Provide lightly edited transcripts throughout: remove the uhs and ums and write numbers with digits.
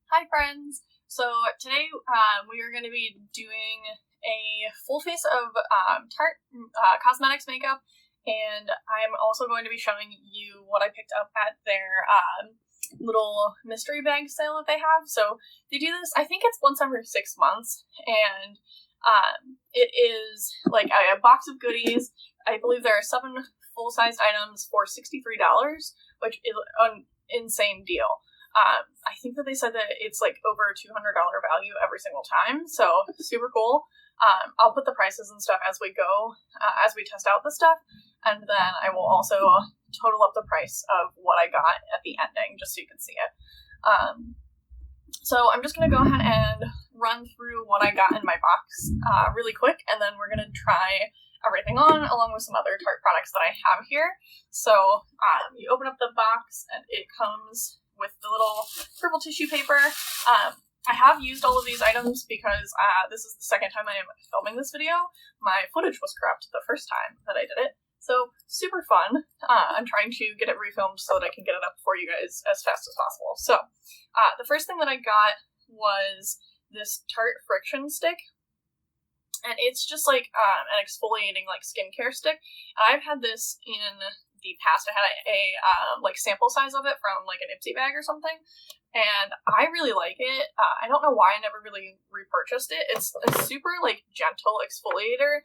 Hi friends! So today we are going to be doing a full face of Tarte Cosmetics makeup, and I'm also going to be showing you what I picked up at their little mystery bag sale that they have. So they do this, I think it's once every 6 months, and it is like a box of goodies. I believe there are 7 full-sized items for $63, which is an insane deal. I think that they said that it's like over a $200 value every single time, so super cool. I'll put the prices and stuff as we go, as we test out the stuff, and then I will also total up the price of what I got at the ending, just so you can see it. So I'm just going to go ahead and run through what I got in my box really quick, and then we're going to try everything on, along with some other Tarte products that I have here. So you open up the box, and it comes with the little purple tissue paper. I have used all of these items because this is the second time I am filming this video. My footage was corrupt the first time that I did it, so super fun. I'm trying to get it refilmed so that I can get it up for you guys as fast as possible. So the first thing that I got was this Tarte friction stick, and it's just like an exfoliating like skincare stick. I've had this in the past. I had a like sample size of it from like an Ipsy bag or something, and I really like it. I don't know why I never really repurchased it. It's a super like gentle exfoliator,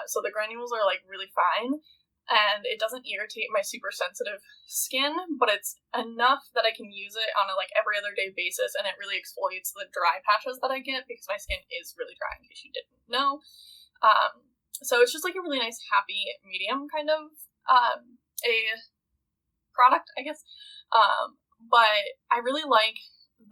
so the granules are like really fine, and it doesn't irritate my super sensitive skin, but it's enough that I can use it on a like every other day basis, and it really exfoliates the dry patches that I get because my skin is really dry, in case you didn't know. So it's just like a really nice happy medium kind of a product, I guess. But I really like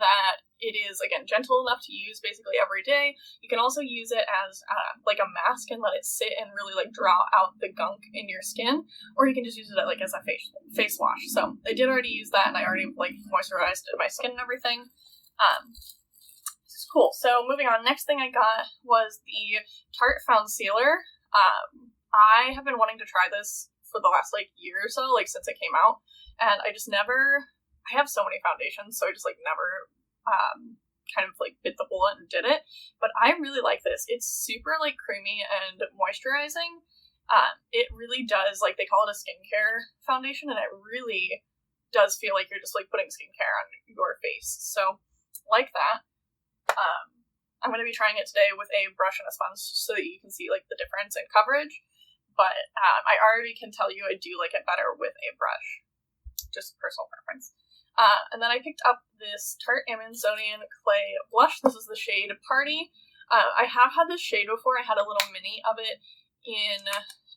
that it is, again, gentle enough to use basically every day. You can also use it as like a mask and let it sit and really like draw out the gunk in your skin, or you can just use it like as a face wash. So I did already use that, and I already like moisturized my skin and everything. This is cool. So moving on, next thing I got was the Tarte Found Sealer. I have been wanting to try this for the last like year or so, like since it came out, and I have so many foundations, so I just like never kind of like bit the bullet and did it. But I really like this. It's super like creamy and moisturizing. It really does, like, they call it a skincare foundation, and it really does feel like you're just like putting skincare on your face. So like that. I'm going to be trying it today with a brush and a sponge so that you can see like the difference in coverage. But I already can tell you I do like it better with a brush. Just personal preference. And then I picked up this Tarte Amazonian Clay blush. This is the shade Party. I have had this shade before. I had a little mini of it in,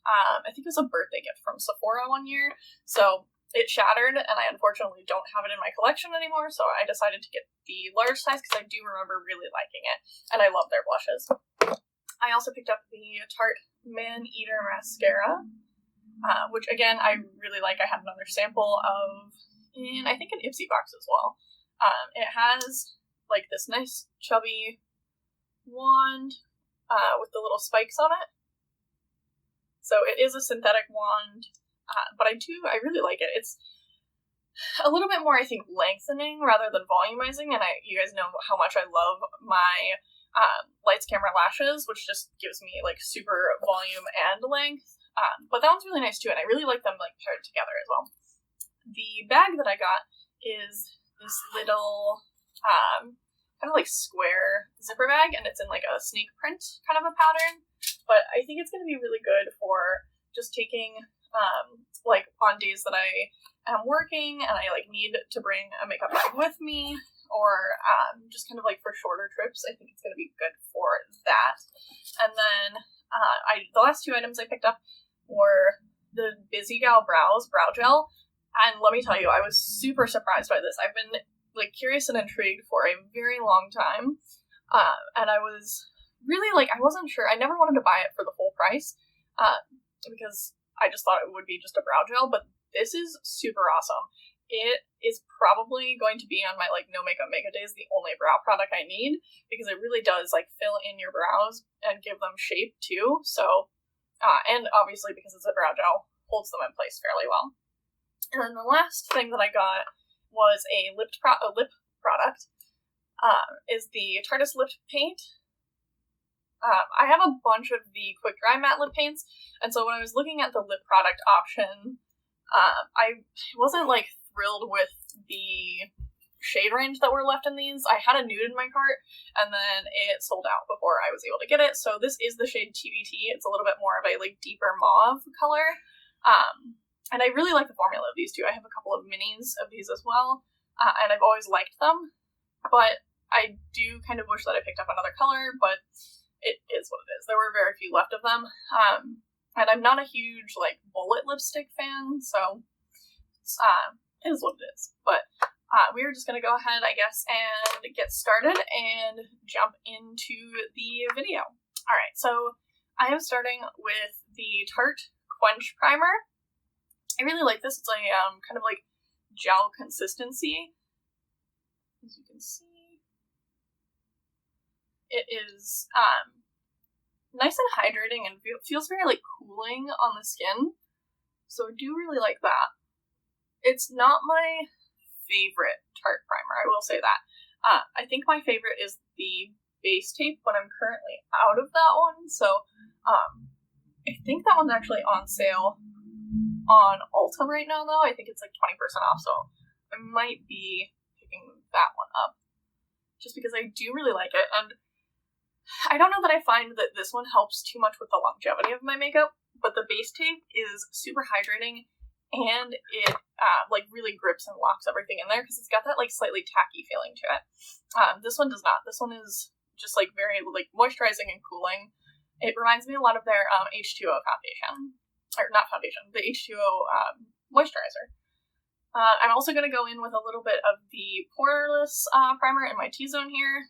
I think it was a birthday gift from Sephora one year. So it shattered, and I unfortunately don't have it in my collection anymore. So I decided to get the large size because I do remember really liking it. And I love their blushes. I also picked up the Tarte Man Eater Mascara, which again, I really like. I had another sample of in, I think, an Ipsy box as well. It has like this nice chubby wand with the little spikes on it. So it is a synthetic wand, but I really like it. It's a little bit more, I think, lengthening rather than volumizing, and you guys know how much I love my Lights Camera Lashes, which just gives me like super volume and length. But that one's really nice too, and I really like them like paired together as well. The bag that I got is this little kind of like square zipper bag, and it's in like a snake print kind of a pattern. But I think it's going to be really good for just taking like on days that I am working and I like need to bring a makeup bag with me, or just kind of like for shorter trips. I think it's going to be good for that. And then the last 2 items I picked up were the Busy Gal Brow Gel. And let me tell you, I was super surprised by this. I've been like curious and intrigued for a very long time. And I was really like, I wasn't sure. I never wanted to buy it for the full price because I just thought it would be just a brow gel. But this is super awesome. It is probably going to be on my like no makeup mega days the only brow product I need, because it really does like fill in your brows and give them shape too. So, and obviously because it's a brow gel, holds them in place fairly well. And then the last thing that I got was a lip product. is the Tarte lip paint. I have a bunch of the quick dry matte lip paints, and so when I was looking at the lip product option, I wasn't like thrilled with the shade range that were left in these. I had a nude in my cart, and then it sold out before I was able to get it. So this is the shade TBT. It's a little bit more of a like deeper mauve color, and I really like the formula of these two. I have a couple of minis of these as well, and I've always liked them, but I do kind of wish that I picked up another color, but it is what it is. There were very few left of them, and I'm not a huge like bullet lipstick fan, so it is what it is. But we are just going to go ahead, I guess, and get started and jump into the video. Alright, so I am starting with the Tarte Quench Primer. I really like this. It's a kind of like gel consistency. As you can see, it is nice and hydrating and feels very like cooling on the skin. So I do really like that. It's not my favorite Tarte primer, I will say that. I think my favorite is the base tape, but I'm currently out of that one, so I think that one's actually on sale on Ulta right now, though. I think it's like 20% off, so I might be picking that one up, just because I do really like it, and I don't know that I find that this one helps too much with the longevity of my makeup, but the base tape is super hydrating, and it like really grips and locks everything in there because it's got that like slightly tacky feeling to it. This one does not. This one is just like very like moisturizing and cooling. It reminds me a lot of their H2O foundation, or not foundation, the H2O moisturizer. I'm also going to go in with a little bit of the poreless primer in my T-zone here.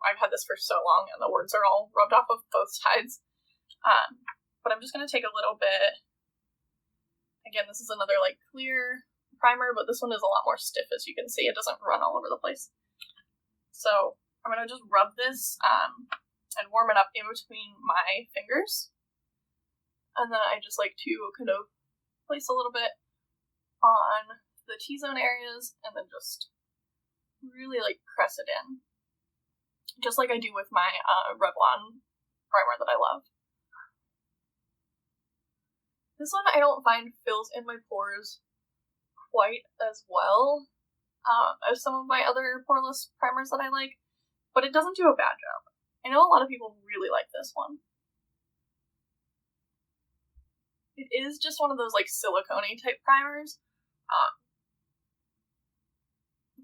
I've had this for so long and the words are all rubbed off of both sides. But I'm just going to take a little bit. Again, this is another like clear primer, but this one is a lot more stiff, as you can see. It doesn't run all over the place. So I'm going to just rub this and warm it up in between my fingers. And then I just like to kind of place a little bit on the T-zone areas and then just really like press it in. Just like I do with my Revlon primer that I love. This one I don't find fills in my pores quite as well as some of my other poreless primers that I like, but it doesn't do a bad job. I know a lot of people really like this one. It is just one of those like silicone-y type primers,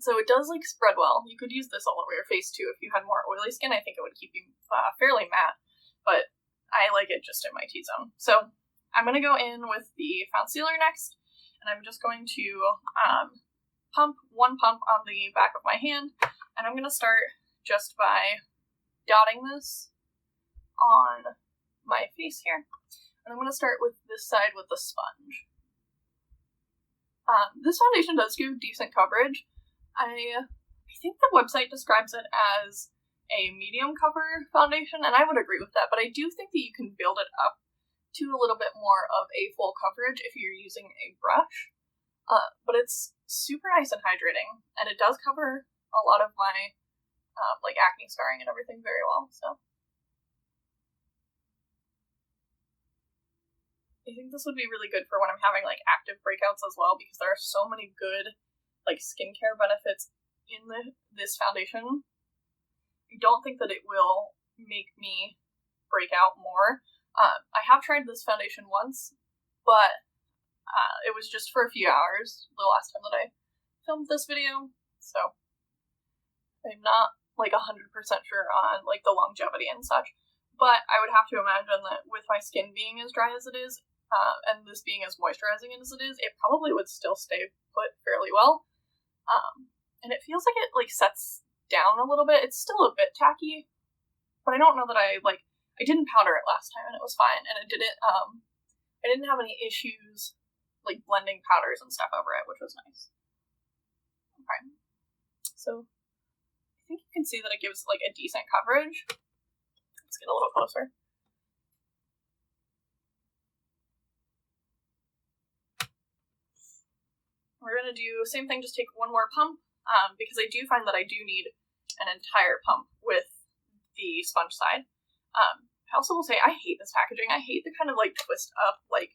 so it does like spread well. You could use this all over your face too if you had more oily skin. I think it would keep you fairly matte, but I like it just in my T-zone. So I'm going to go in with the concealer next, and I'm just going to pump one pump on the back of my hand, and I'm going to start just by dotting this on my face here. And I'm going to start with this side with the sponge. This foundation does give decent coverage. I think the website describes it as a medium cover foundation, and I would agree with that, but I do think that you can build it up to a little bit more of a full coverage if you're using a brush. But it's super nice and hydrating, and it does cover a lot of my like acne scarring and everything very well, so I think this would be really good for when I'm having like active breakouts as well, because there are so many good like skincare benefits in this foundation. I don't think that it will make me break out more. I have tried this foundation once, but it was just for a few hours the last time that I filmed this video, so I'm not like 100% sure on like the longevity and such, but I would have to imagine that with my skin being as dry as it is, and this being as moisturizing as it is, it probably would still stay put fairly well. And it feels like it like sets down a little bit. It's still a bit tacky, but I don't know that I didn't powder it last time and it was fine, and I didn't have any issues like blending powders and stuff over it, which was nice. Okay, so I think you can see that it gives like a decent coverage. Let's get a little closer. We're going to do the same thing, just take one more pump, because I do find that I do need an entire pump with the sponge side. I also will say I hate this packaging. I hate the kind of like twist up, like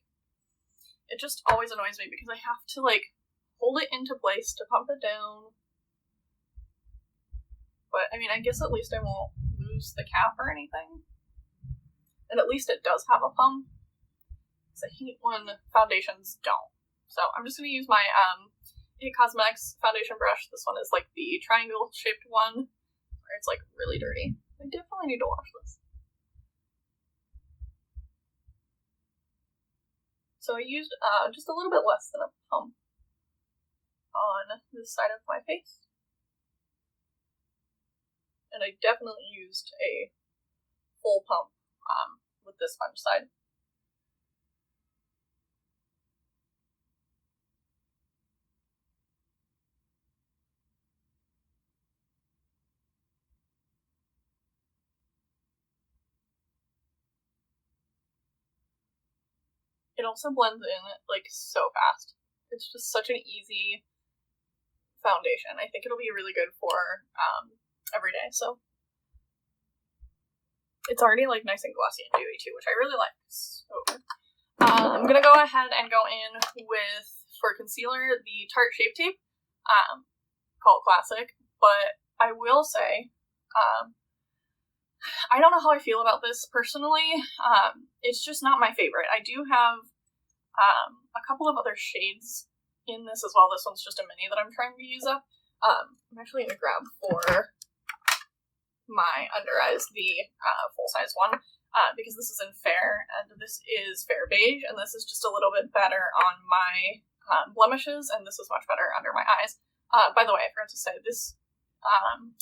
it just always annoys me because I have to like hold it into place to pump it down. But I mean, I guess at least I won't lose the cap or anything. And at least it does have a pump. Because I hate when foundations don't. So I'm just going to use my It Cosmetics foundation brush. This one is like the triangle shaped one. Where it's like really dirty. I definitely need to wash this. So I used just a little bit less than a pump on this side of my face. And I definitely used a full pump with this sponge side. It also blends in like so fast. It's just such an easy foundation. I think it'll be really good for every day. So it's already like nice and glossy and dewy too, which I really like. So I'm gonna go ahead and go in with, for concealer, the Tarte Shape Tape, Cult Classic. But I will say, I don't know how I feel about this personally. It's just not my favorite. I do have a couple of other shades in this as well. This one's just a mini that I'm trying to use up. I'm actually going to grab for my under eyes the full-size one because this is in fair and this is fair beige, and this is just a little bit better on my blemishes, and this is much better under my eyes. By the way, I forgot to say, this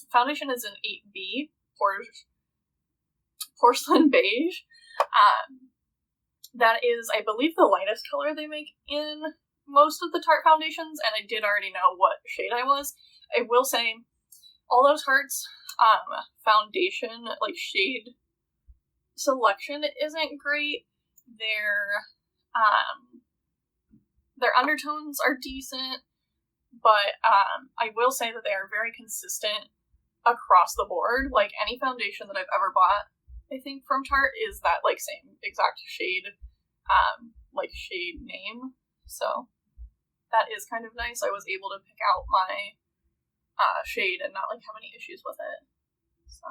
foundation is an 8B porcelain beige. That is, I believe, the lightest color they make in most of the Tarte foundations, and I did already know what shade I was. I will say, although Tarte's foundation, like, shade selection isn't great, their undertones are decent, but I will say that they are very consistent across the board. Like, any foundation that I've ever bought, I think, from Tarte is that, like, same exact shade, like, shade name. So that is kind of nice. I was able to pick out my shade and not, like, have any issues with it. So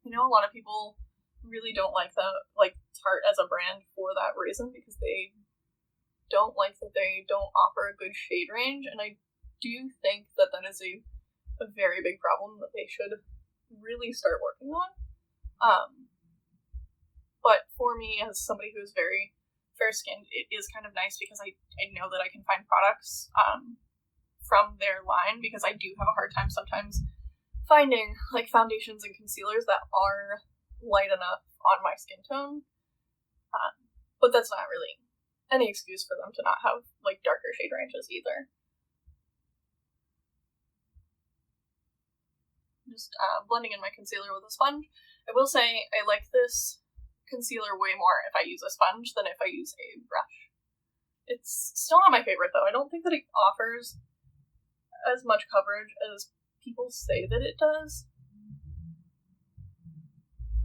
I know a lot of people really don't like Tarte as a brand for that reason, because they don't like that they don't offer a good shade range, and I do think that that is a very big problem that they should really start working on. But for me, as somebody who is very fair-skinned, it is kind of nice because I know that I can find products from their line, because I do have a hard time sometimes finding like foundations and concealers that are light enough on my skin tone. But that's not really any excuse for them to not have like darker shade ranges either. Just blending in my concealer with a sponge. I will say I like this concealer way more if I use a sponge than if I use a brush. It's still not my favorite though. I don't think that it offers as much coverage as people say that it does.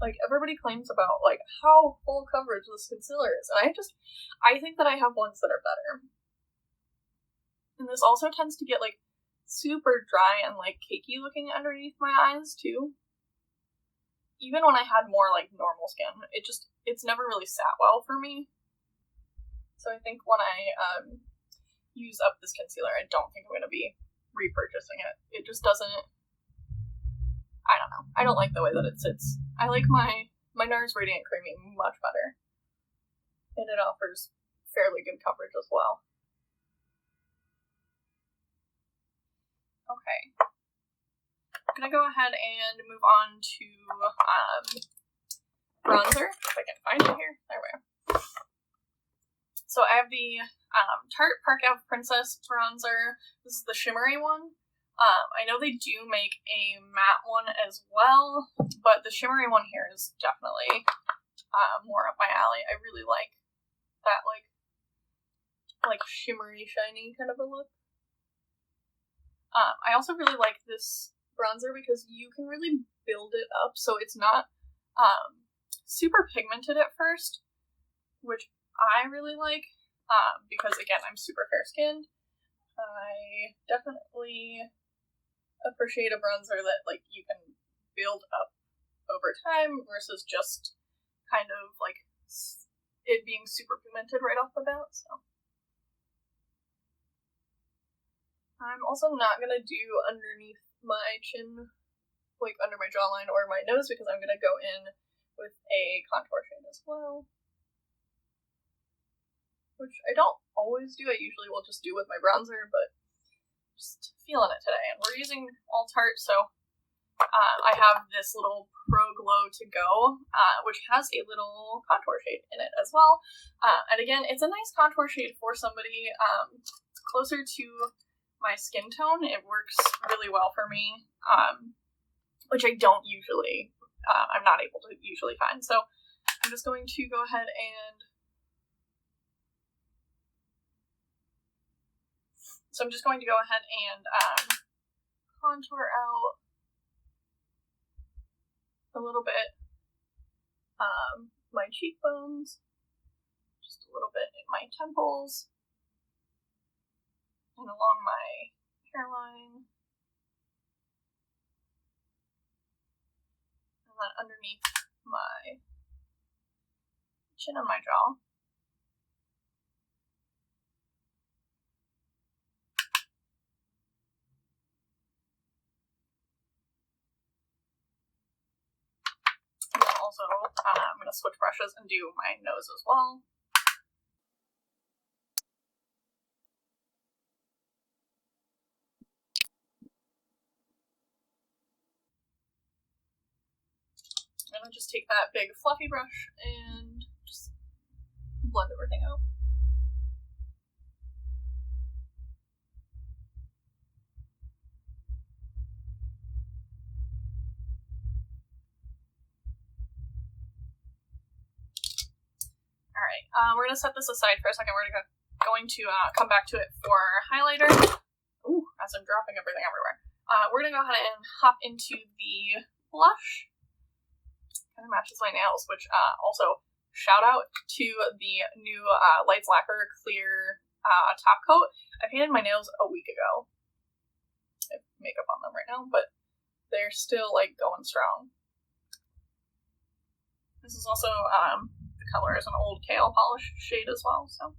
Like, everybody claims about like how full coverage this concealer is, and I think that I have ones that are better. And this also tends to get like super dry and like cakey looking underneath my eyes too. Even when I had more like normal skin, it's never really sat well for me. So I think when I use up this concealer, I don't think I'm going to be repurchasing it. It just doesn't, I don't know. I don't like the way that it sits. I like my NARS Radiant Creamy much better. And it offers fairly good coverage as well. Okay. I'm going to go ahead and move on to bronzer, if I can find it here. There we go. So I have the Tarte Park Ave Princess bronzer. This is the shimmery one. I know they do make a matte one as well, but the shimmery one here is definitely more up my alley. I really like that like shimmery, shiny kind of a look. I also really like this bronzer because you can really build it up, so it's not super pigmented at first, which I really like, because again, I'm super fair-skinned. I definitely appreciate a bronzer that like you can build up over time versus just kind of like it being super pigmented right off the bat. So I'm also not gonna do underneath my chin, like under my jawline or my nose, because I'm gonna go in with a contour shade as well, which I don't always do. I usually will just do with my bronzer, but just feeling it today. And we're using all Tarte, so I have this little Pro Glow to Go, which has a little contour shade in it as well. And again, it's a nice contour shade for somebody closer to my skin tone. It works really well for me, which I don't usually, I'm not able to usually find. So I'm just going to go ahead and contour out a little bit my cheekbones, just a little bit in my temples, and along my hairline, and then underneath my chin and my jaw. Also, I'm going to switch brushes and do my nose as well. I'm going to just take that big fluffy brush and just blend everything out. Alright, we're going to set this aside for a second. We're going to come back to it for highlighter. Ooh, as I'm dropping everything everywhere. We're going to go ahead and hop into the blush. Kind of matches my nails, which also shout out to the new Lights Lacquer Clear top coat. I painted my nails a week ago. I have makeup on them right now, but they're still like going strong. This is also the color is an old kale polish shade as well. So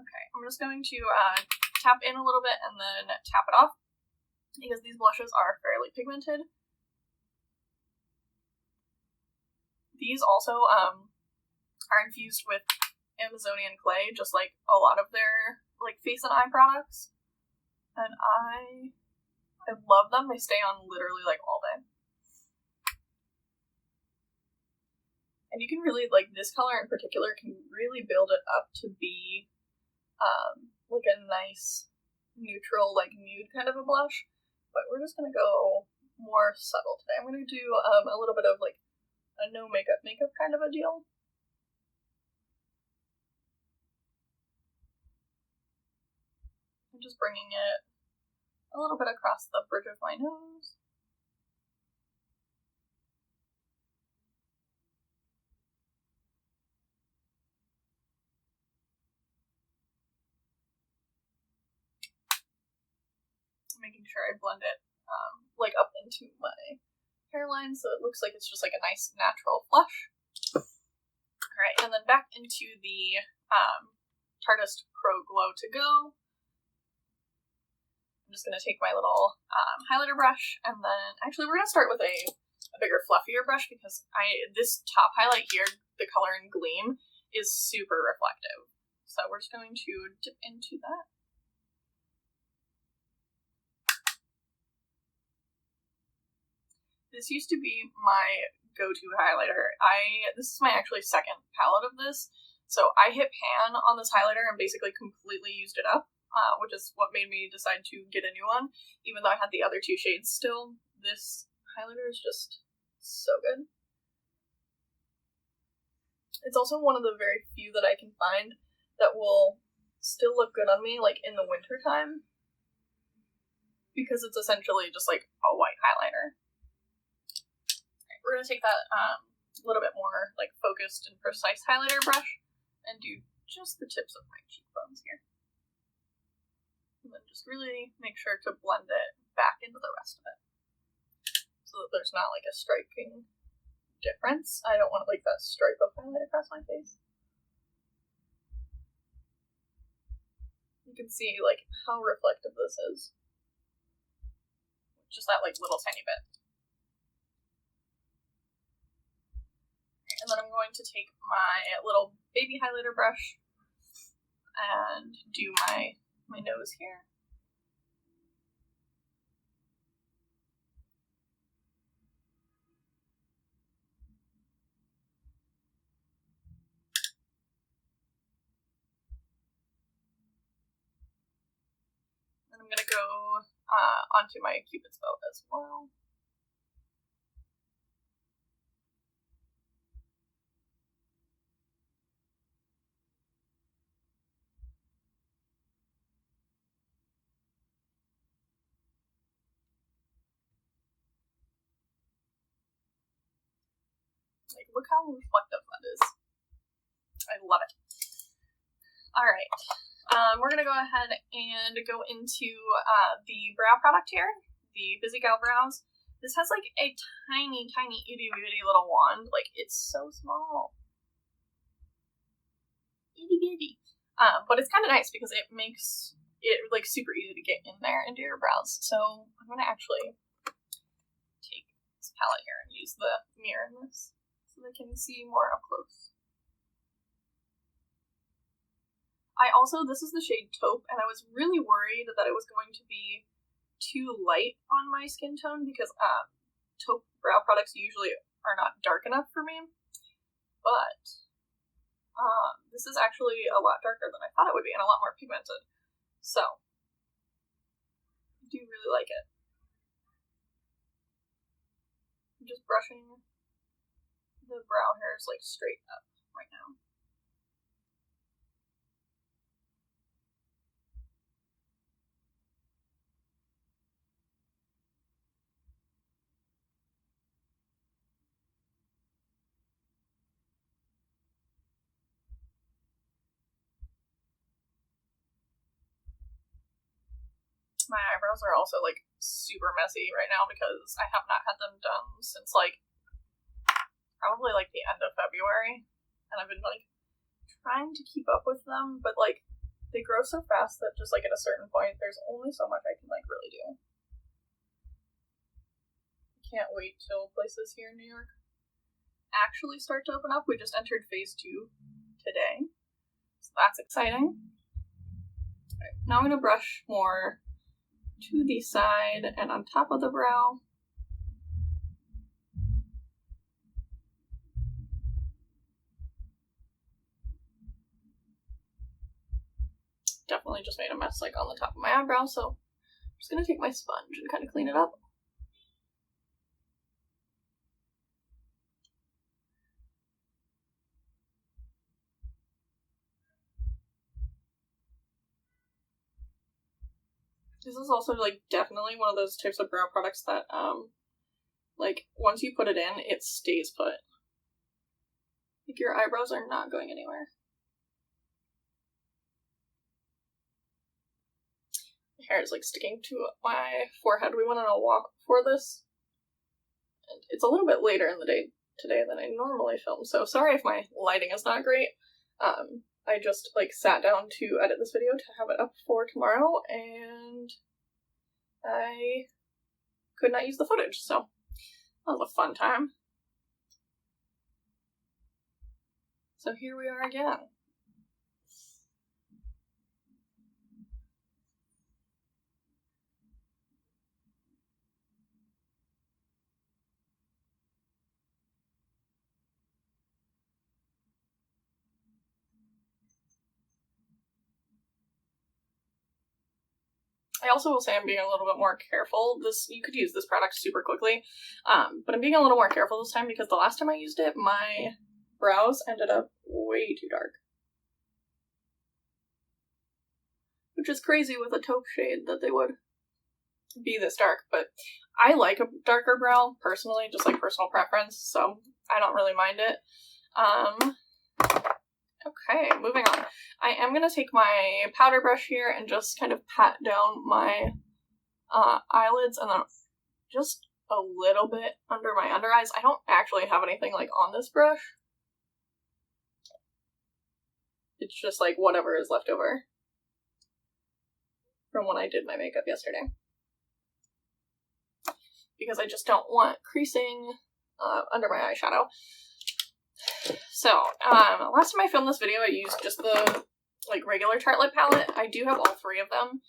okay, I'm just going to tap in a little bit and then tap it off because these blushes are fairly pigmented. These also are infused with Amazonian clay, just like a lot of their like face and eye products, and I love them. They stay on literally like all day, and you can really like this color in particular can really build it up to be like a nice neutral like nude kind of a blush. But we're just gonna go more subtle today. I'm gonna do a little bit of like a no makeup kind of a deal. I'm just bringing it a little bit across the bridge of my nose. Making sure I blend it like up into my hairline so it looks like it's just like a nice natural flush. Alright, and then back into the Tarte Pro Glow to Go. I'm just going to take my little highlighter brush, and then actually we're going to start with a bigger, fluffier brush because this top highlight here, the color in Gleam, is super reflective. So we're just going to dip into that. This used to be my go-to highlighter. This is my actually second palette of this. So I hit pan on this highlighter and basically completely used it up, which is what made me decide to get a new one. Even though I had the other two shades still, this highlighter is just so good. It's also one of the very few that I can find that will still look good on me, like, in the winter time, because it's essentially just, like, a white highlighter. Right, we're gonna take that, little bit more, like, focused and precise highlighter brush, and do just the tips of my cheekbones here. And then just really make sure to blend it back into the rest of it, so that there's not, like, a striking difference. I don't want, like, that stripe of highlight across my face. You can see, like, how reflective this is. Just that, like, little tiny bit. And then I'm going to take my little baby highlighter brush and do my nose here. And I'm going to go onto my Cupid's bow as well. Like, look how reflective that is. I love it. Alright, we're going to go ahead and go into the brow product here, the Busy Gal Brows. This has, like, a tiny, tiny, itty-bitty little wand. Like, it's so small. Itty-bitty. But it's kind of nice because it makes it, like, super easy to get in there into your brows. So I'm going to actually take this palette here and use the mirror in this, so they can see more up close. This is the shade Taupe, and I was really worried that it was going to be too light on my skin tone, because Taupe brow products usually are not dark enough for me, but this is actually a lot darker than I thought it would be, and a lot more pigmented, so I do really like it. I'm just brushing the brow hairs, like, straight up right now. My eyebrows are also, like, super messy right now because I have not had them done since, like, probably, like, the end of February, and I've been, like, trying to keep up with them, but, like, they grow so fast that just, like, at a certain point, there's only so much I can, like, really do. I can't wait till places here in New York actually start to open up. We just entered phase 2 today, so that's exciting. Right, now I'm going to brush more to the side and on top of the brow. Definitely just made a mess, like, on the top of my eyebrow, so I'm just gonna take my sponge and kind of clean it up. This is also, like, definitely one of those types of brow products that, like, once you put it in, it stays put. Like, your eyebrows are not going anywhere. My hair is, like, sticking to my forehead. We went on a walk before this, and it's a little bit later in the day today than I normally film, so sorry if my lighting is not great. I just, like, sat down to edit this video to have it up for tomorrow, and I could not use the footage, so that was a fun time. So here we are again. I also will say I'm being a little bit more careful. You could use this product super quickly, but I'm being a little more careful this time because the last time I used it, my brows ended up way too dark. which is crazy with a taupe shade that they would be this dark, but I like a darker brow personally, just like personal preference, so I don't really mind it. Okay, moving on. I am going to take my powder brush here and just kind of pat down my eyelids and then just a little bit under my under eyes. I don't actually have anything like on this brush. It's just like whatever is left over from when I did my makeup yesterday. Because I just don't want creasing under my eyeshadow. So, last time I filmed this video I used just the like regular Tartelette palette. I do have all three of them,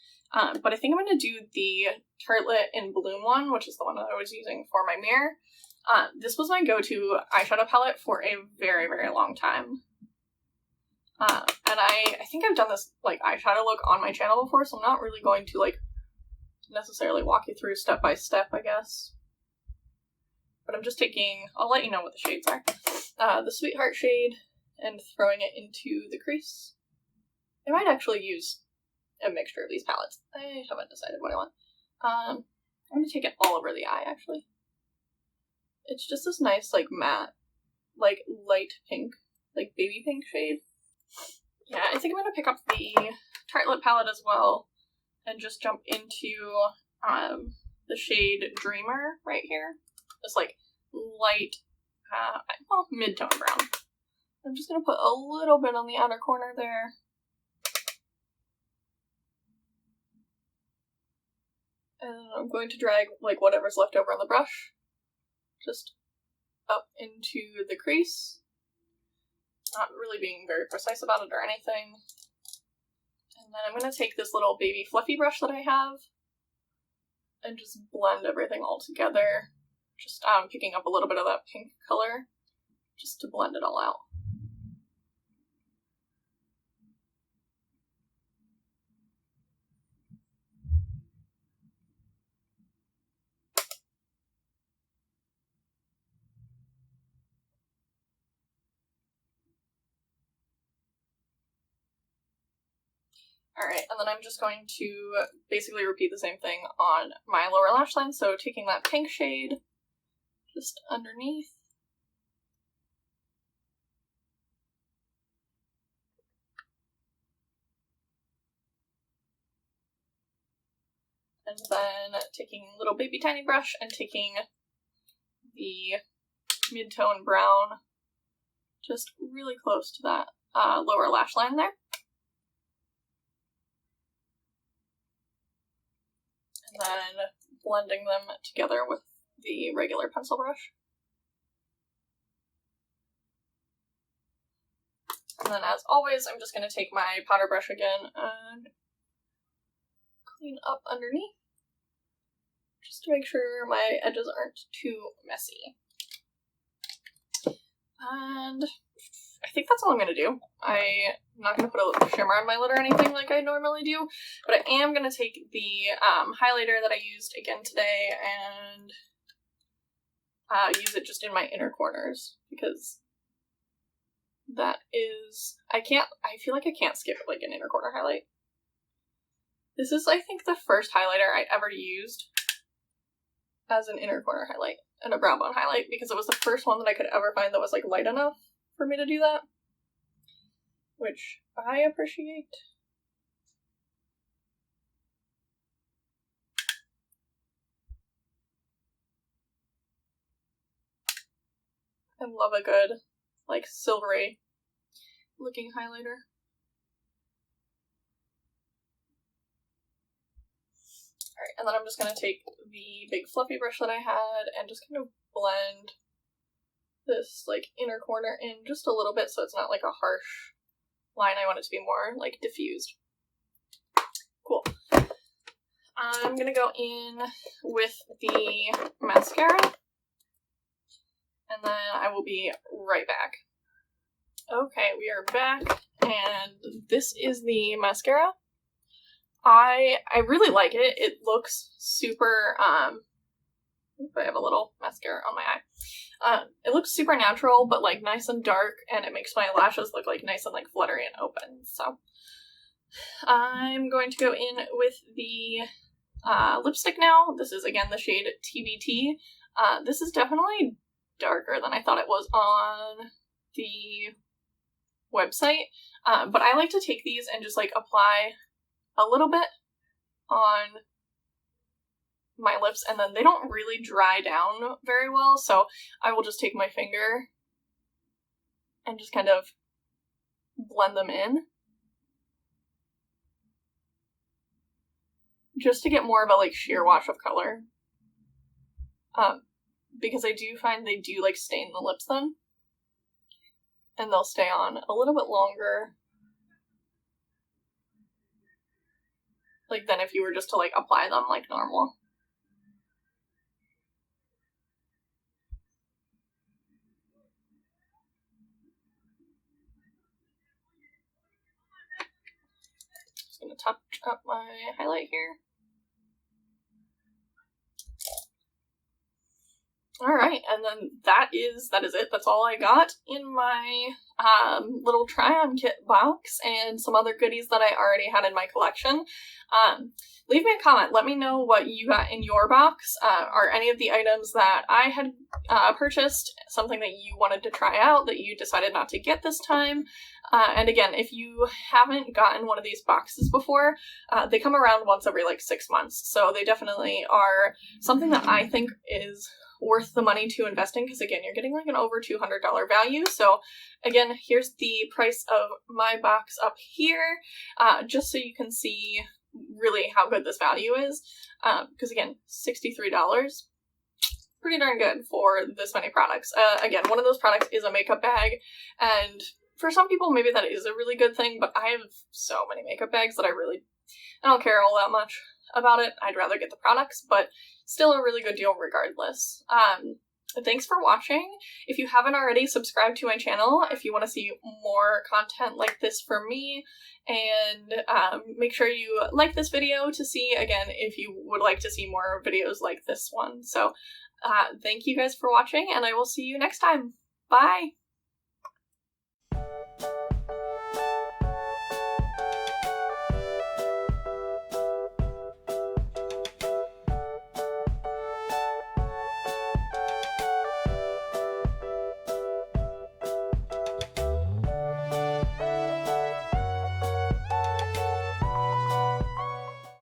but I think I'm going to do the Tartelette in Bloom one, which is the one that I was using for my mirror. This was my go-to eyeshadow palette for a very, very long time. And I think I've done this like eyeshadow look on my channel before, so I'm not really going to like necessarily walk you through step by step, I guess. But I'm just taking, I'll let you know what the shades are. The Sweetheart shade and throwing it into the crease. I might actually use a mixture of these palettes. I haven't decided what I want. I'm going to take it all over the eye, actually. It's just this nice, like, matte, like, light pink, like, baby pink shade. Yeah, I think I'm going to pick up the Tartelette palette as well and just jump into the shade Dreamer right here. This, like, light, well, mid-tone brown. I'm just going to put a little bit on the outer corner there. And I'm going to drag, like, whatever's left over on the brush just up into the crease. Not really being very precise about it or anything. And then I'm going to take this little baby fluffy brush that I have and just blend everything all together. Just picking up a little bit of that pink color just to blend it all out. Alright, and then I'm just going to basically repeat the same thing on my lower lash line. So taking that pink shade just underneath. And then taking a little baby tiny brush and taking the mid-tone brown just really close to that lower lash line there. And then blending them together with the regular pencil brush. And then as always, I'm just going to take my powder brush again and clean up underneath, just to make sure my edges aren't too messy. And I think that's all I'm going to do. I'm not going to put a shimmer on my lid or anything like I normally do, but I am going to take the highlighter that I used again today and use it just in my inner corners, because that is, I feel like I can't skip like an inner corner highlight. This is, I think, the first highlighter I ever used as an inner corner highlight and a brow bone highlight, because it was the first one that I could ever find that was like light enough for me to do that, which I appreciate. I love a good, like, silvery looking highlighter. Alright, and then I'm just going to take the big fluffy brush that I had and just kind of blend this, like, inner corner in just a little bit so it's not, like, a harsh line. I want it to be more, like, diffused. Cool. I'm going to go in with the mascara, and then I will be right back. Okay, we are back, and this is the mascara. I really like it. It looks super, I have a little mascara on my eye. It looks super natural, but like nice and dark, and it makes my lashes look like nice and like fluttery and open. So I'm going to go in with the lipstick now. This is, again, the shade TBT. This is definitely darker than I thought it was on the website, but I like to take these and just, like, apply a little bit on my lips, and then they don't really dry down very well, so I will just take my finger and just kind of blend them in, just to get more of a, like, sheer wash of color, because I do find they do, like, stain the lips then, and they'll stay on a little bit longer, like, than if you were just to, like, apply them like normal. Just gonna touch up my highlight here. Alright, and then that is it. That's all I got in my little try-on kit box, and some other goodies that I already had in my collection. Leave me a comment. Let me know what you got in your box. Are any of the items that I had purchased something that you wanted to try out that you decided not to get this time? And again, if you haven't gotten one of these boxes before, they come around once every, like, 6 months. So they definitely are something that I think is worth the money to invest in, because again, you're getting like an over $200 value. So again, here's the price of my box up here, just so you can see really how good this value is, because again, $63, pretty darn good for this many products. Again, one of those products is a makeup bag, and for some people maybe that is a really good thing, but I have so many makeup bags that I don't care all that much about it. I'd rather get the products, but still a really good deal regardless. Thanks for watching. If you haven't already, subscribe to my channel if you want to see more content like this from me, and make sure you like this video to see, again, if you would like to see more videos like this one. So thank you guys for watching, and I will see you next time. Bye!